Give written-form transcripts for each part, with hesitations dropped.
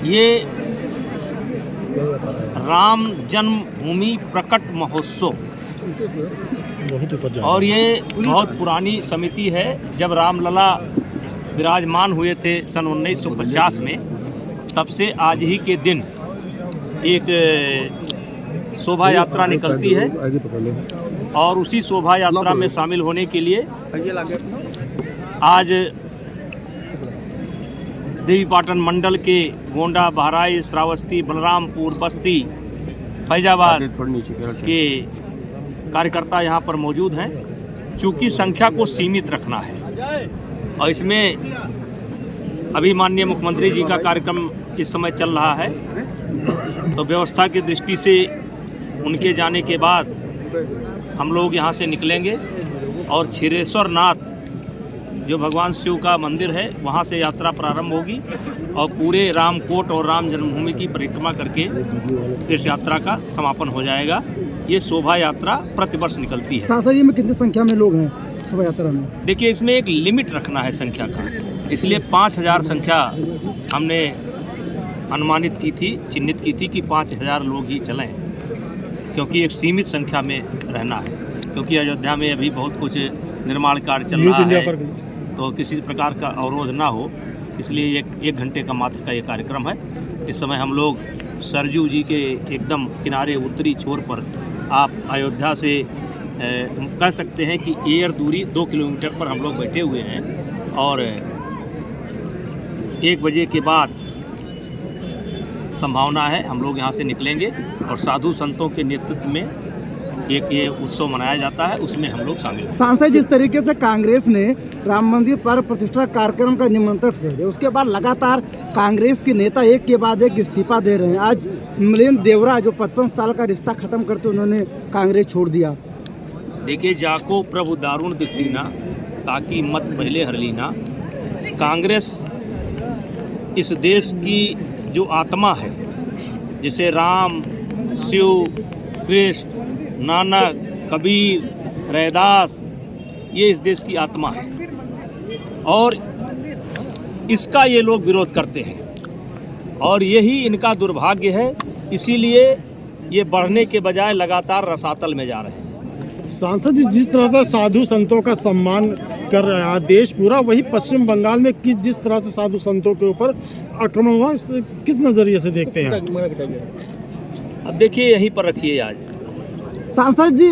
ये राम जन्मभूमि प्रकट महोत्सव और ये बहुत पुरानी समिति है। जब रामलला विराजमान हुए थे सन 1950 में, तब से आज ही के दिन एक शोभा यात्रा निकलती है और उसी शोभा यात्रा में शामिल होने के लिए आज देवीपाटन मंडल के गोंडा, बहराइच, श्रावस्ती, बलरामपुर, बस्ती, फैजाबाद के कार्यकर्ता यहाँ पर मौजूद हैं। चूँकि संख्या को सीमित रखना है और इसमें अभी माननीय मुख्यमंत्री जी का कार्यक्रम इस समय चल रहा है, तो व्यवस्था की दृष्टि से उनके जाने के बाद हम लोग यहाँ से निकलेंगे और क्षीरेश्वर नाथ जो भगवान शिव का मंदिर है वहाँ से यात्रा प्रारंभ होगी और पूरे रामकोट और राम जन्मभूमि की परिक्रमा करके इस यात्रा का समापन हो जाएगा। ये शोभा यात्रा प्रतिवर्ष निकलती है। सांसद जी में कितनी संख्या में लोग हैं शोभा यात्रा में? देखिए, इसमें एक लिमिट रखना है संख्या का, इसलिए 5000 संख्या हमने अनुमानित की थी, चिन्हित की थी कि 5000 लोग ही चलें, क्योंकि एक सीमित संख्या में रहना है। क्योंकि अयोध्या में अभी बहुत कुछ निर्माण कार्य चल रहा है, तो किसी प्रकार का अवरोध ना हो, इसलिए एक घंटे का मात्र का ये कार्यक्रम है। इस समय हम लोग सरजू जी के एकदम किनारे उत्तरी छोर पर, आप अयोध्या से कह सकते हैं कि एयर दूरी 2 किलोमीटर पर हम लोग बैठे हुए हैं और 1 बजे के बाद संभावना है हम लोग यहाँ से निकलेंगे और साधु संतों के नेतृत्व में एक ये उत्सव मनाया जाता है, उसमें हम लोग शामिल हैं। सांसद, जिस तरीके से कांग्रेस ने राम मंदिर पर प्रतिष्ठा कार्यक्रम का निमंत्रण दे दिया, उसके बाद लगातार कांग्रेस के नेता एक के बाद एक इस्तीफा दे रहे हैं। आज मिलिंद देवरा जो 55 साल का रिश्ता खत्म करते उन्होंने कांग्रेस छोड़ दिया। देखिए, जाको प्रभु दारुण दिखदीना ताकि मत पहले हर लीना। कांग्रेस इस देश की जो आत्मा है, जिसे राम, शिव, कृष्ण, नानक, कबीर, रैदास, ये इस देश की आत्मा है और इसका ये लोग विरोध करते हैं और यही इनका दुर्भाग्य है। इसीलिए ये बढ़ने के बजाय लगातार रसातल में जा रहे हैं। सांसद जी, जिस तरह से साधु संतों का सम्मान कर रहा है देश पूरा, वही पश्चिम बंगाल में जिस तरह से साधु संतों के ऊपर आक्रमण हुआ, किस नज़रिए से देखते हैं? अब देखिए, यहीं पर रखिए। आज सांसद जी,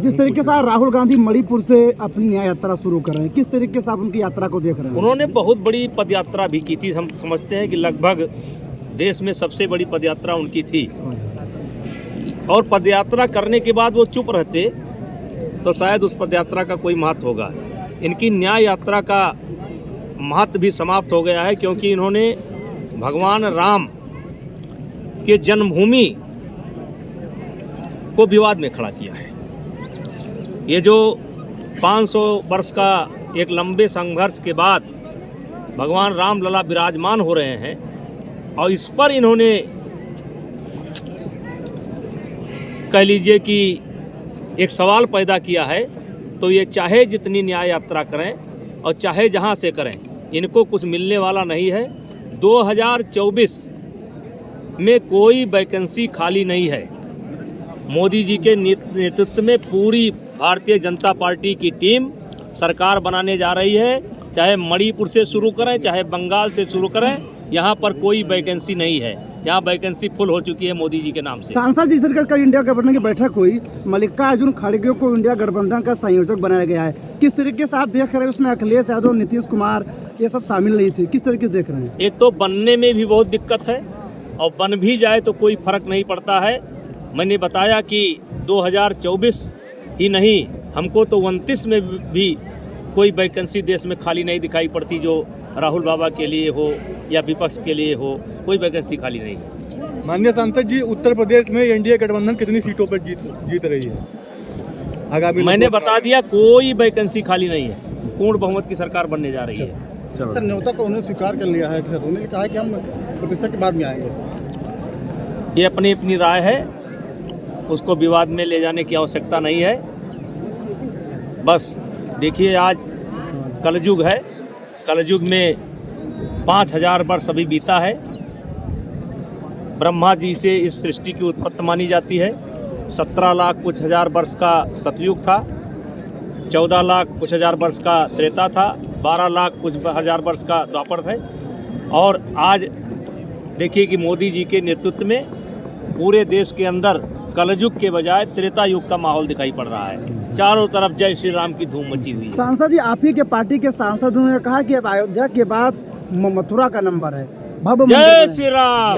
जिस तरीके से राहुल गांधी मणिपुर से अपनी न्याय यात्रा शुरू कर रहे हैं, किस तरीके से आप उनकी यात्रा को देख रहे हैं? उन्होंने बहुत बड़ी पदयात्रा भी की थी। हम समझते हैं कि लगभग देश में सबसे बड़ी पदयात्रा उनकी थी और पदयात्रा करने के बाद वो चुप रहते तो शायद उस पदयात्रा का कोई महत्व होगा। इनकी न्याय यात्रा का महत्व भी समाप्त हो गया है, क्योंकि इन्होंने भगवान राम के जन्मभूमि को विवाद में खड़ा किया है। ये जो 500 वर्ष का एक लंबे संघर्ष के बाद भगवान रामलला विराजमान हो रहे हैं और इस पर इन्होंने कह लीजिए कि एक सवाल पैदा किया है, तो ये चाहे जितनी न्याय यात्रा करें और चाहे जहां से करें, इनको कुछ मिलने वाला नहीं है। 2024 में कोई वैकेंसी खाली नहीं है। मोदी जी के नेतृत्व में पूरी भारतीय जनता पार्टी की टीम सरकार बनाने जा रही है। चाहे मणिपुर से शुरू करें, चाहे बंगाल से शुरू करें, यहाँ पर कोई वैकेंसी नहीं है। यहाँ वैकेंसी फुल हो चुकी है मोदी जी के नाम से। सांसद जी, सरकार का इंडिया गठबंधन की बैठक हुई, मल्लिकार्जुन खड़गे को इंडिया गठबंधन का संयोजक बनाया गया है। किस तरीके से आप देख रहे हैं? उसमें अखिलेश यादव, नीतीश कुमार ये सब शामिल नहीं थे, किस तरीके से देख रहे हैं? एक तो बनने में भी बहुत दिक्कत है और बन भी जाए तो कोई फर्क नहीं पड़ता है। मैंने बताया कि 2024 ही नहीं, हमको तो 29 में भी कोई वैकेंसी देश में खाली नहीं दिखाई पड़ती, जो राहुल बाबा के लिए हो या विपक्ष के लिए हो, कोई वैकेंसी खाली नहीं है। माननीय सांसद जी, उत्तर प्रदेश में एनडीए गठबंधन कितनी सीटों पर जीत रही है आगामी? मैंने बता दिया, कोई वैकेंसी खाली नहीं है। पूर्ण बहुमत की सरकार बनने जा रही है। सर, न्योता को उन्होंने स्वीकार कर लिया है, उन्होंने कहा कि हम प्रतिष्ठा के बाद में आएंगे। ये अपनी अपनी राय है, उसको विवाद में ले जाने की आवश्यकता नहीं है। बस देखिए, आज कलयुग है, कलयुग में 5000 वर्ष अभी बीता है ब्रह्मा जी से इस सृष्टि की उत्पत्ति मानी जाती है। 17 लाख कुछ हजार वर्ष का सतयुग था, 14 लाख कुछ हजार वर्ष का त्रेता था, 12 लाख कुछ हजार वर्ष का द्वापर था। और आज देखिए कि मोदी जी के नेतृत्व में पूरे देश के अंदर कलयुग के बजाय त्रेता युग का माहौल दिखाई पड़ रहा है। चारों तरफ जय श्री राम की धूम मची हुई है। सांसद जी, आप ही के पार्टी के सांसदों ने कहा कि अब अयोध्या के बाद मथुरा का नंबर है। भव्य जय मंदिर श्री राम।